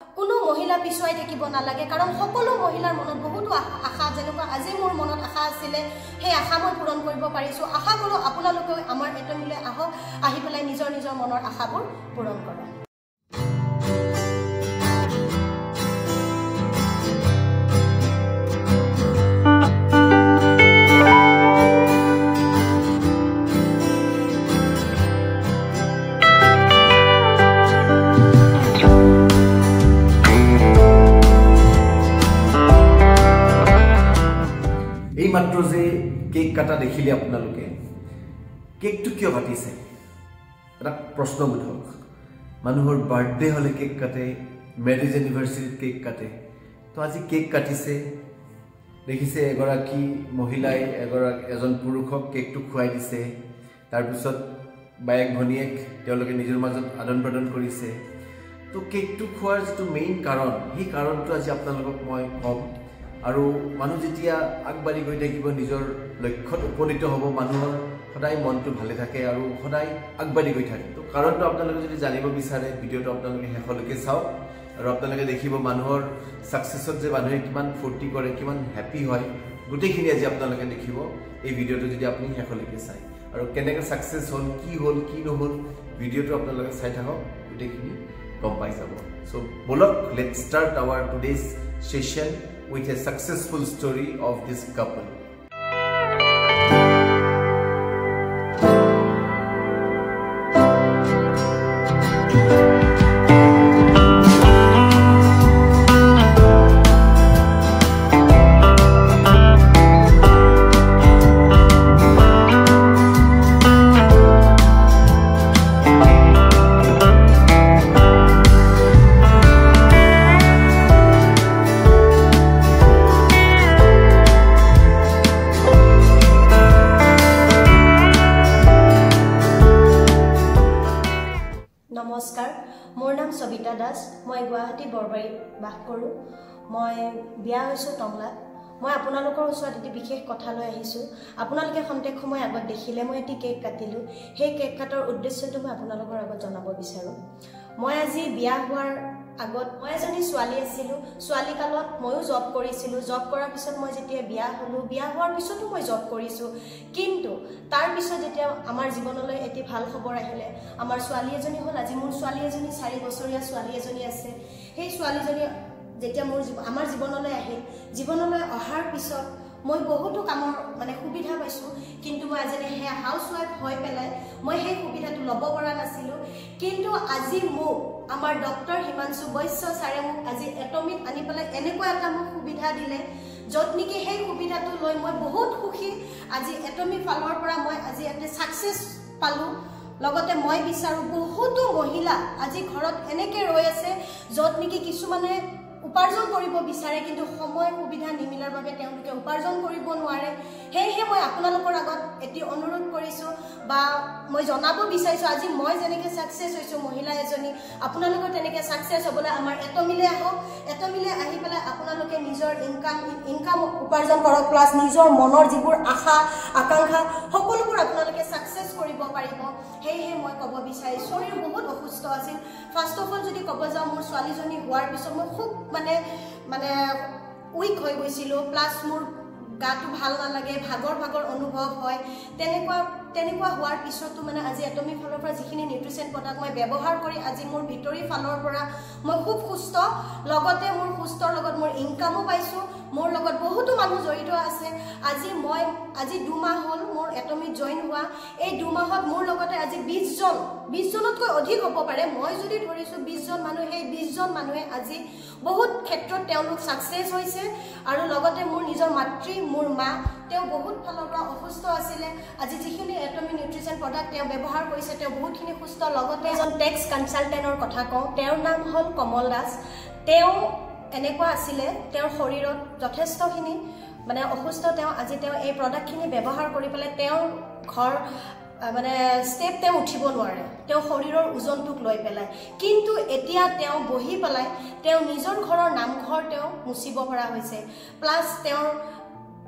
কোনো মহিলা পিছুৱাই থাকিব নালাগে কাৰণ সকলো মহিলাৰ মনত বহুতো আশা যেনেকুৱা আজি মোৰ মনত আশা আছিলে সেই আশা মই পূৰণ কৰিব পাৰিছোঁ আশা কৰোঁ আপোনালোকেও আমাৰ এটমিলে আহক আহি পেলাই নিজৰ নিজৰ মনৰ আশাবোৰ পূৰণ কৰক মাত্ৰ যে কেক কাটা দেখিলে আপোনালোকে কেকটো কিয় কাটিছে এটা প্ৰশ্নবোধক মানুহৰ বাৰ্থডে হলে কেক কাটে মেৰেজ এনিভাৰ্সাৰীত কেক কাটে তো আজি কেক কাটিছে দেখিছে এগৰাকী মহিলাই এজন পুৰুষক কেকটো খুৱাই দিছে তাৰ পিছত বাইক ভনিয়েক তেওঁলোকে নিজৰ মাজত আদান প্ৰদান কৰিছে তো কেকটো খোৱাৰ যেটো মেইন কাৰণ এই কাৰণটো আজি আপোনালোকক মই কম আৰু মানুহ যেতিয়া আগবাঢ়ি গৈ থাকিব নিজৰ লক্ষ্যত উপনীত হ'ব মানুহৰ সদায় মনটো ভালে থাকে আৰু সদায় আগবাঢ়ি গৈ থাকে তো কাৰণটো আপোনালোকে যদি জানিব বিচাৰে ভিডিঅ'টো আপোনালোকে শেষলৈকে চাওক আৰু আপোনালোকে দেখিব মানুহৰ সাকসেছত যে মানুহে কিমান ফূৰ্তি কৰে কিমান হ্যাপি হয় গোটেইখিনি আজি আপোনালোকে দেখিব এই ভিডিঅ'টো যদি আপুনি শেষলৈকে চাই আৰু কেনেকৈ সাকসেছ হ'ল কি নহ'ল ভিডিঅ'টো আপোনালোকে চাই থাকক গোটেইখিনি গম পাই যাব সো বলক let's start our today's session with a successful story of this couple. নমস্কাৰ মোৰ নাম সবিতা দাস মই গুৱাহাটী বৰবাৰীত বাস কৰোঁ মই বিয়া হৈছোঁ টংলাত মই আপোনালোকৰ ওচৰত এটি বিশেষ কথা লৈ আহিছোঁ আপোনালোকে খন্তেক সময় আগত দেখিলে মই এটি কেক কাটিলোঁ সেই কেক কাটাৰ উদ্দেশ্যটো মই আপোনালোকৰ আগত জনাব বিচাৰোঁ মই আজি বিয়া হোৱাৰ আগত মই এজনী ছোৱালী আছিলোঁ ছোৱালী কালত ময়ো জব কৰিছিলোঁ জব কৰাৰ পিছত মই যেতিয়া বিয়া হ'লোঁ বিয়া হোৱাৰ পিছতো মই জব কৰিছোঁ কিন্তু তাৰ পিছত যেতিয়া আমাৰ জীৱনলৈ এটি ভাল খবৰ আহিলে আমাৰ ছোৱালী এজনী হ'ল আজি মোৰ ছোৱালী এজনী 4 বছৰীয়া ছোৱালী এজনী আছে সেই ছোৱালীজনী যেতিয়া আমাৰ জীৱনলৈ আহিল জীৱনলৈ অহাৰ পিছত মই বহুতো কামৰ মানে সুবিধা পাইছোঁ কিন্তু মই আজি হে হাউসৱাইফ হৈ পেলাই মই সেই সুবিধাটো ল'ব পৰা নাছিলোঁ কিন্তু আজি মোক আমাৰ ডক্টৰ হিমাংশু বৈশ্য ছাৰে মোক আজি এটমিক আনি পেলাই এনেকুৱা এটা মোক সুবিধা দিলে য'ত নেকি সেই সুবিধাটো লৈ মই বহুত সুখী আজি এটমিক ফালৰ পৰা মই আজি এটা সাকসেছ পালোঁ লগতে মই বিচাৰোঁ বহুতো মহিলা আজি ঘৰত এনেকৈ ৰৈ আছে য'ত নেকি কিছুমানে উপাৰ্জন কৰিব বিচাৰে কিন্তু সময় সুবিধা নিমিলাৰ বাবে তেওঁলোকে উপাৰ্জন কৰিব নোৱাৰে হেহে মই আপোনালোকৰ আগত এটি অনুৰোধ কৰিছোঁ বা মই জনাব বিচাৰিছোঁ আজি মই যেনেকৈ সাকসেছ হৈছোঁ মহিলা এজনী আপোনালোকৰ তেনেকৈ সাকসেছ হ'বলৈ আমাৰ এটমিলে আহক এটমিলে আহি পেলাই আপোনালোকে নিজৰ ইনকাম উপাৰ্জন কৰক প্লাছ নিজৰ মনৰ যিবোৰ আশা আকাংক্ষা সকলোবোৰ আপোনালোকে সাকসেছ কৰিব পাৰিব হেহে মই ক'ব বিচাৰিছোঁ শৰীৰ বহুত অসুস্থ আছিল ফাৰ্ষ্ট অফ অল যদি ক'ব যাওঁ মোৰ ছোৱালীজনী হোৱাৰ পিছত মই খুব মানে উইক হৈ গৈছিলোঁ প্লাছ মোৰ গাটো ভাল নালাগে ভাগৰ অনুভৱ হয় তেনেকুৱা হোৱাৰ পিছতো মানে আজি এটমিক ফালৰ পৰা যিখিনি নিউট্ৰিশন প্ৰডাক্ট মই ব্যৱহাৰ কৰি আজি মোৰ ভিতৰি ফালৰ পৰা মই খুব সুস্থ লগতে মোৰ সুস্থৰ লগত মোৰ ইনকামো পাইছোঁ মোৰ লগত বহুতো মানুহ জড়িত আছে আজি 2 মাহ হ'ল মোৰ এটমিক জইন হোৱা এই 2 মাহত মোৰ লগতে আজি 20 জনতকৈ অধিক হ'ব পাৰে মই যদি ধৰিছোঁ 20 জন মানুহ সেই 20 জন মানুহে আজি বহুত ক্ষেত্ৰত তেওঁলোক সাকসেছ হৈছে আৰু লগতে মোৰ নিজৰ মাতৃ মোৰ মা তেওঁ বহুত ফালৰ পৰা অসুস্থ আছিলে আজি যিখিনি এটমিক নিউট্ৰিশন প্ৰডাক্ট তেওঁ ব্যৱহাৰ কৰিছে তেওঁ বহুতখিনি সুস্থ লগতে এজন টেক্স কনসালটেন্টৰ কথা কওঁ তেওঁৰ নাম হ'ল কমল দাস তেওঁ এনেকুৱা আছিলে তেওঁৰ শৰীৰত যথেষ্টখিনি মানে অসুস্থ তেওঁ আজি তেওঁ এই প্ৰডাক্টখিনি ব্যৱহাৰ কৰি পেলাই তেওঁৰ ঘৰ মানে স্টেপ তেওঁ উঠিব নোৱাৰে তেওঁ শৰীৰৰ ওজনটোক লৈ পেলাই কিন্তু এতিয়া তেওঁ বহি পেলাই তেওঁ নিজৰ ঘৰৰ নামঘৰ তেওঁ মুচিব পৰা হৈছে প্লাছ তেওঁৰ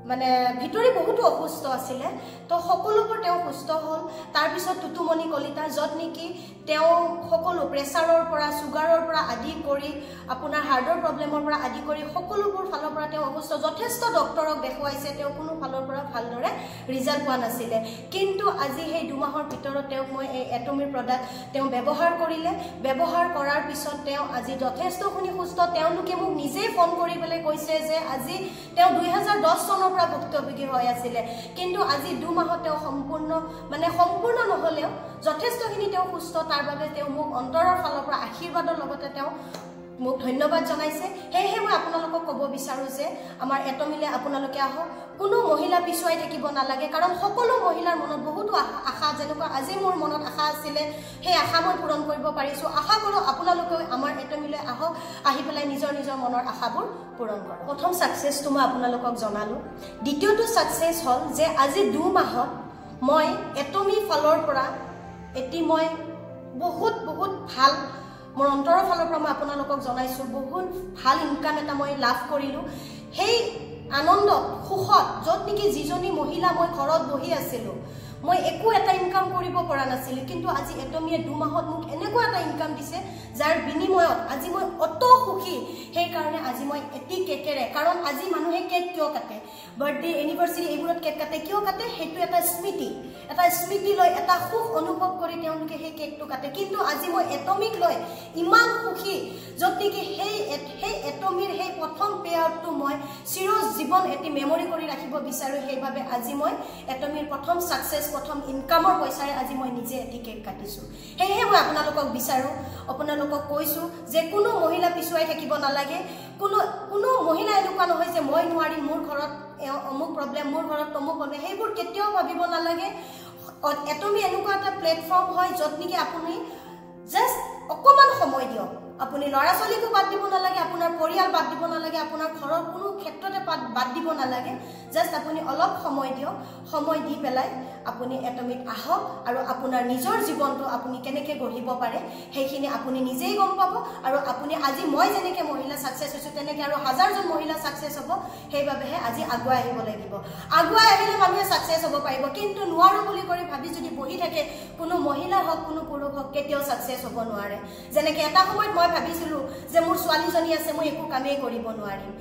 মানে ভিতৰি বহুত অসুস্থ আছিল তো সকলোবোৰ তেওঁ সুস্থ হ'ল তাৰ পিছত টুটুমণি কলিতা যত নেকি তেওঁ সকলো প্ৰেছাৰৰ পৰা সুগাৰৰ পৰা আদি কৰি আপোনাৰ হাৰ্টৰ প্ৰব্লেমৰ পৰা আদি কৰি সকলোবোৰ ফালৰ পৰা তেওঁ অসুস্থ যথেষ্ট ডক্টৰক দেখুৱাইছে তেওঁ কোনো ফালৰ পৰা ভালদৰে ৰিজাল্ট পোৱা নাছিল কিন্তু আজি সেই 2 মাহৰ ভিতৰত তেওঁক মই এই এটমিৰ প্ৰডাক্ট তেওঁ ব্যৱহাৰ কৰিলে ব্যৱহাৰ কৰাৰ পিছত তেওঁ আজি যথেষ্টখিনি সুস্থ তেওঁলোকে মোক নিজে ফোন কৰি পেলাই কৈছে যে আজি তেওঁ 2010 চনৰ পৰা ভুক্তভোগী হৈ আছিল কিন্তু আজি 2 মাহত তেওঁ সম্পূৰ্ণ নহলেও যথেষ্টখিনি তেওঁ সুস্থ তাৰ বাবে তেওঁ মোক অন্তৰৰ ফালৰ পৰা আশীৰ্বাদৰ লগতে তেওঁ মোক ধন্যবাদ জনাইছে হেহে মই আপোনালোকক ক'ব বিচাৰো যে আমাৰ এটমিলে আপোনালোকে আহক কোনো মহিলা পিছুৱাই থাকিব নালাগে কাৰণ সকলো মহিলাৰ মনত বহুত আশা যেনেকুৱা আজি মোৰ মনত আশা আছিল সেই আশা মই পূৰণ কৰিব পাৰিছো আশা কৰো আপোনালোকে আমাৰ এটমিলে আহক আহি পেলাই নিজৰ মনৰ আশাবোৰ পূৰণ কৰক প্ৰথম সাকসেসটো মই আপোনালোকক জনালো দ্বিতীয়টো সাকসেস হল যে আজি 2 মাহত মই এটমি ফালৰ পৰা এটি মই বহুত ভাল মোৰ অন্তৰৰ ফালৰ পৰা মই আপোনালোকক জনাইছো বহুত ভাল ইনকাম এটা মই লাভ কৰিলো সেই আনন্দ সুখত যত নেকি যিজনী মহিলা মই ঘৰত বহি আছিলো মই একো এটা ইনকাম কৰিব পৰা নাছিল কিন্তু আজি এটমিয়ে 2 মাহত মোক এনেকুৱা এটা ইনকাম দিছে যাৰ বিনিময়ত আজি মই অত সুখী সেই কাৰণে আজি মই এটি কেকেৰে কাৰণ আজি মানুহে কেক কিয় কাটে বাৰ্থডে এনিভাৰ্সাৰী এইবোৰত কেক কাটে কিয় কাটে হেতু এটা স্মৃতি লৈ এটা সুখ অনুভৱ কৰি তেওঁলোকে সেই কেকটো কাটে কিন্তু আজি মই এটমিক লৈ ইমান সুখী যত নেকি সেই এটমিৰ সেই প্ৰথম পেআউটটো মই চিৰ জীৱন এটি মেমৰি কৰি ৰাখিব বিচাৰো সেইভাবে আজি মই এটমিৰ প্ৰথম সাকসেস প্ৰথম ইনকামৰ পইচাৰে আজি মই নিজে এটি কেক কাটিছো হেহে মই আপোনালোকক বিচাৰো আপোনালোকক কৈছো যে কোনো মহিলা পিছুৱাই থাকিব নালাগে কোনো মহিলা এনেকুৱা নহয় যে মই নোৱাৰি মোৰ ঘৰত অমুক প্ৰব্লেম মোৰ ঘৰত তমুক প্ৰব্লেম সেইবোৰ কেতিয়াও ভাবিব নালাগে এটমি এনেকুৱা এটা প্লেটফৰ্ম হয় যত নেকি আপুনি জাস্ট অকমান সময় দিয়ক আপুনি লৰা ছোৱালীকো বাদ দিব নালাগে আপোনাৰ পৰিয়াল বাদ দিব নালাগে আপোনাৰ ঘৰৰ কোনো ক্ষেত্ৰতে বাদ দিব নালাগে জাস্ট আপুনি অলপ সময় দিয়ক সময় দি পেলাই আপুনি এটমিক আহক আৰু আপোনাৰ নিজৰ জীৱনটো আপুনি কেনেকৈ গঢ়িব পাৰে সেইখিনি আপুনি নিজেই গম পাব আৰু আপুনি আজি মই যেনেকৈ মহিলা সাকসেস হৈছো তেনেকৈ আৰু হাজাৰজন মহিলা সাকসেস হ'ব সেইবাবেহে আজি আগুৱাই আহিব লাগিব আগুৱাই আহিলে মানুহে সাকসেস হ'ব পাৰিব কিন্তু নোৱাৰো বুলি কৰি ভাবি যদি বহি থাকে কোনো মহিলা হওক কোনো পুৰুষ হওক কেতিয়াও সাকসেস হ'ব নোৱাৰে যেনেকৈ এটা সময়ত মই ভাবিছিলো যে মোৰ ছোৱালীজনী আছে মই একো কামেই কৰিব নোৱাৰিম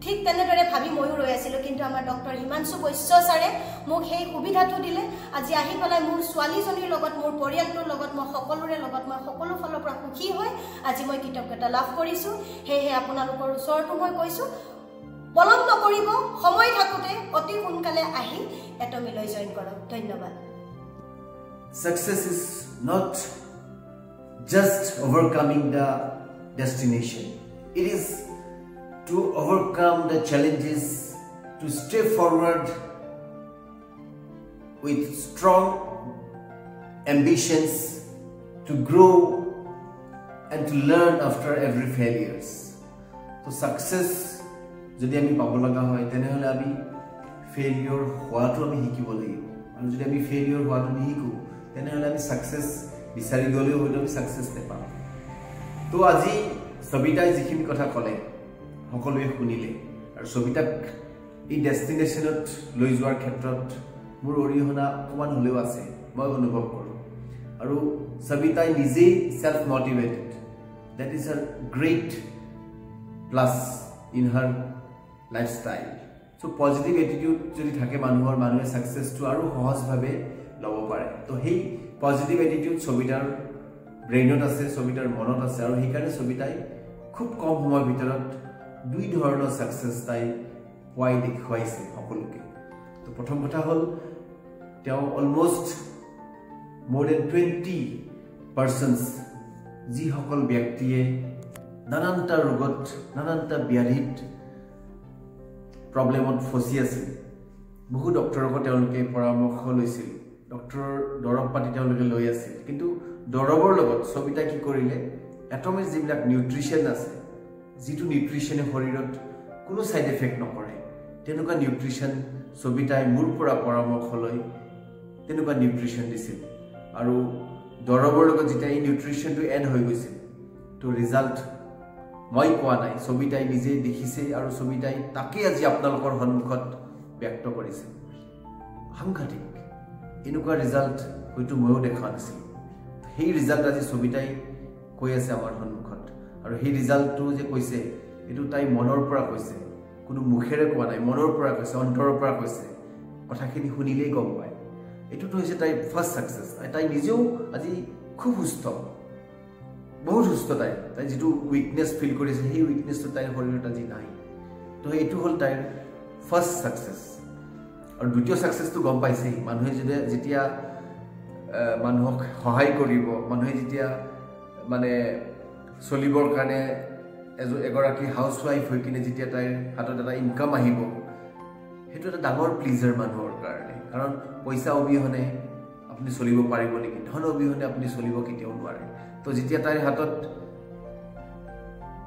ঠিক তেনেদৰে ভাবি ময়ো ৰৈ আছিলো কিন্তু আমাৰ ডক্টৰ হিমাংশু বৈশ্য ছাৰে মোক সেই সুবিধাটো দিলে আজি আহি পেলাই মোৰ ছোৱালীজনীৰ লগত মোৰ পৰিয়ালটোৰ লগত মই সকলোৰে লগত মই সকলো ফালৰ পৰা সুখী হৈ আজি মই কৃতজ্ঞতা লাভ কৰিছো হেহে আপোনালোকৰ ওচৰতো মই কৈছো পলম নকৰিব সময় থাকোতে অতি সোনকালে আহি এটমিলৈ জয়েন কৰক ধন্যবাদ Success is not just overcoming the destination. It is to overcome the challenges, to stay forward with strong ambitions, to grow and to learn after every failures. So success যদি আমি পাব লগা হয় তেনেহলে আমি ফেইলিয়ৰ হোৱাটো আমি শিকিব লাগিব আৰু যদি আমি ফেইলিয়ৰ হোৱাটো নিশিকো তেনেহলে আমি সাকসেস বিচাৰি গলেও হয়তো আমি সাকসেস নাপাম তো আজি সবিতাই যিখিনি কথা ক'লে সকলোৱে শুনিলে আৰু সবিতাক এই ডেষ্টিনেশ্যনত লৈ যোৱাৰ ক্ষেত্ৰত মোৰ অৰিহণা অকমান হলেও আছে মই অনুভৱ কৰোঁ আৰু সবিতাই নিজেই self motivated that is a great plus in her lifestyle so positive attitude যদি থাকে মানুহে সাকসেসটো আৰু সহজভাৱে লব পাৰে তো সেই পজিটিভ এটিটিউড সবিতাৰ ব্ৰেইনত আছে সবিতাৰ মনত আছে আৰু সেইকাৰণে সবিতাই খুব কম সময়ৰ ভিতৰত দুই ধৰণৰ সাকসেস তাই পাই দেখুৱাইছে সকলোকে তো প্ৰথম কথা হল তেওঁ অলমোস্ট more than 20 persons যি সকল ব্যক্তিয়ে নানানটা ৰোগত নানানটা ব্যাধিত প্ৰবলেমত ফসি আছে বহু ডক্টৰক তেওঁলোকে পৰামৰ্শ লৈছিল ডক্টৰৰ দৰৱ পাতি তেওঁলোকে লৈ আছিল কিন্তু দৰৱৰ লগত সবিতা কি কৰিলে এটমিক যিবিলাক নিউট্ৰিশন আছে যিটো নিউট্ৰিশনে শৰীৰত কোনো সাইড এফেক্ট নকৰে তেনেকুৱা নিউট্ৰিশন সবিতাই মোৰ পৰা পৰামৰ্শ লৈ তেনেকুৱা নিউট্ৰিশন দিছিল আৰু দৰৱৰ লগত যেতিয়া এই নিউট্ৰিশনটো এড হৈ গৈছিল তো ৰিজাল্ট মই কোৱা নাই সবিতাই নিজে দেখিছে আৰু সবিতাই তাকে আজি আপোনালোকৰ সন্মুখত ব্যক্ত কৰিছে সাংঘাতিক এনেকুৱা ৰিজাল্ট হয়তো ময়ো দেখা নাছিলোঁ সেই ৰিজাল্ট আজি সবিতাই কৈ আছে আমাৰ সন্মুখত আৰু সেই ৰিজাল্টটো যে কৈছে এইটো তাই মনৰ পৰা কৈছে কোনো মুখেৰে কোৱা নাই মনৰ পৰা কৈছে অন্তৰৰ পৰা কৈছে কথাখিনি শুনিলেই গম পায় এইটোতো হৈছে তাইৰ ফাৰ্ষ্ট ছাকচেছ তাই নিজেও আজি খুব সুস্থ বহুত সুস্থ তাই যিটো উইকনেছ ফিল কৰিছে সেই উইকনেছটো তাইৰ শৰীৰত আজি নাই তো এইটো হ'ল তাইৰ ফাৰ্ষ্ট ছাকচেছ আৰু দ্বিতীয় ছাকচেছটো গম পাইছেই মানুহে যেতিয়া মানুহক সহায় কৰিব মানুহে যেতিয়া মানে চলিবৰ কাৰণে এগৰাকী হাউচৱাইফ হৈ কিনে যেতিয়া তাইৰ হাতত এটা ইনকাম আহিব সেইটো এটা ডাঙৰ প্লিজাৰ মানুহৰ কাৰণে কাৰণ পইচা অবিহনে আপুনি চলিব পাৰিব নেকি ধন অবিহনে আপুনি চলিব কেতিয়াও নোৱাৰে তো যেতিয়া তাইৰ হাতত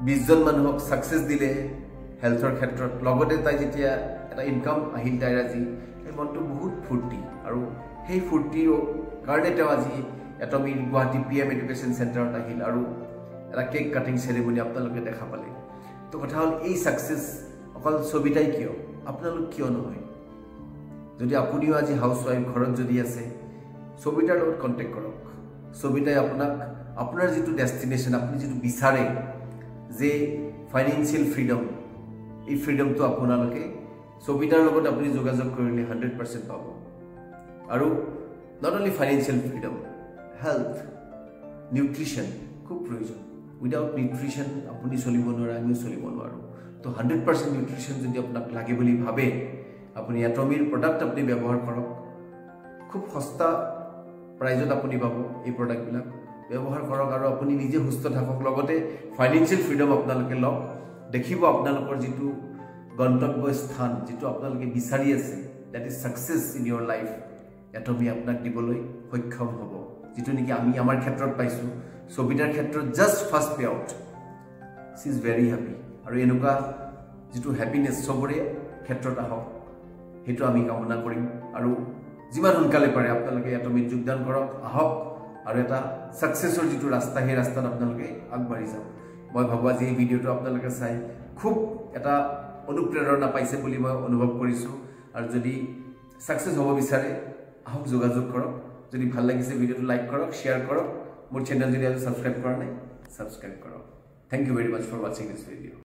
20 জন মানুহক ছাকচেছ দিলে হেলথৰ ক্ষেত্ৰত লগতে তাই যেতিয়া এটা ইনকাম আহিল তাইৰ আজি এই মনটো বহুত ফূৰ্তি আৰু সেই ফূৰ্তিৰ কাৰণে তেওঁ আজি এটমিক গুৱাহাটী PM এডুকেশ্যন চেণ্টাৰত আহিল আৰু এটা কেক কাটিং চেৰিমনি আপোনালোকে দেখা পালে তো কথা হ'ল এই ছাকচেছ অকল সবিতাই কিয় আপোনালোক কিয় নহয় যদি আপুনিও আজি হাউচৱাইফ ঘৰত যদি আছে সবিতাৰ লগত কণ্টেক্ট কৰক সবিতাই আপোনাক আপোনাৰ যিটো ডেষ্টিনেশ্যন আপুনি যিটো বিচাৰে যে ফাইনেন্সিয়েল ফ্ৰীডম এই ফ্ৰীডমটো আপোনালোকে সবিতাৰ লগত আপুনি যোগাযোগ কৰিলে 100% পাব আৰু not only financial freedom health nutrition খুব প্ৰয়োজন উইদাউট নিউট্ৰিশ্যন আপুনি চলিব নোৱাৰে আমিও চলিব নোৱাৰোঁ তো 100% নিউট্ৰিশ্যন যদি আপোনাক লাগে বুলি ভাবে আপুনি এটমিৰ প্ৰডাক্ট আপুনি ব্যৱহাৰ কৰক খুব সস্তা প্ৰাইজত আপুনি পাব এই প্ৰডাক্টবিলাক ব্যৱহাৰ কৰক আৰু আপুনি নিজে সুস্থ থাকক লগতে ফাইনেন্সিয়েল ফ্ৰীডম আপোনালোকে লওক দেখিব আপোনালোকৰ যিটো গন্তব্য স্থান যিটো আপোনালোকে বিচাৰি আছে that is success in your life এটমি আপোনাক দিবলৈ সক্ষম হ'ব যিটো নেকি আমি আমাৰ ক্ষেত্ৰত পাইছো সবিতাৰ ক্ষেত্ৰত just first pay out she is very happy আৰু এনেকুৱা যিটো হ্যাপিনেছ সবৰে ক্ষেত্ৰত আহক হেতু আমি কামনা কৰিম আৰু যিমান সোনকালে পাৰে আপোনালোকে এটমিত যোগদান কৰক আহক আৰু এটা সাকসেছৰ যিটো ৰাস্তা সেই ৰাস্তাত আপোনালোকে আগবাঢ়ি যাওক মই ভাবো আজি এই ভিডিওটো আপোনালোকে চাই খুব এটা অনুপ্ৰেৰণা পাইছে বুলি মই অনুভৱ কৰিছো আৰু যদি সাকসেছ হ'ব বিচাৰে আহক যোগাযোগ কৰক যদি ভাল লাগিছে ভিডিওটো লাইক কৰক শেয়াৰ কৰক মোৰ চেনেল যদি আজি সাবস্ক্ৰাইব কৰা নাই সাবস্ক্ৰাইব কৰক thank you very much for watching this video